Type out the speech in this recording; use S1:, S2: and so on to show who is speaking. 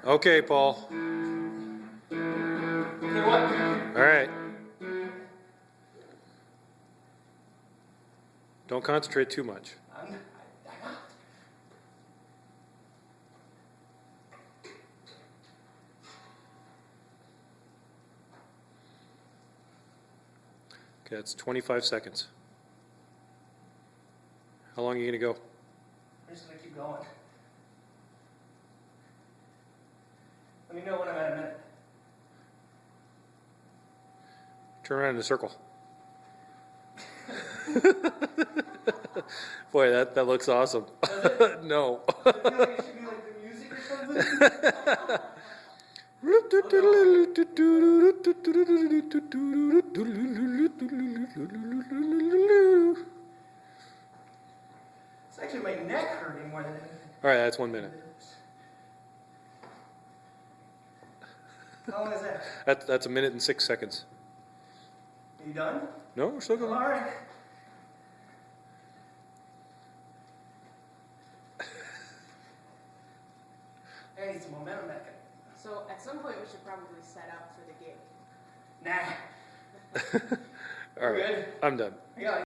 S1: Okay, Paul.
S2: Okay, what?
S1: All right. Don't concentrate too much.
S2: I'm not.
S1: Okay, that's 25 seconds. How long are you going to go?
S2: I'm just gonna keep going. Let me know when I'm at a minute.
S1: Turn around in a circle. Boy, that looks awesome. No.
S2: I feel like it should be like the music or something. It's actually my neck hurting more than anything.
S1: All right, that's 1 minute.
S2: How long is that?
S1: That's 1 minute and 6 seconds.
S2: Are you done?
S1: No, we're still going.
S2: All right. I need some momentum back.
S3: So at some point we should probably set up for the gig.
S2: Nah.
S1: All right,
S2: Good.
S1: I'm done.
S2: Yeah.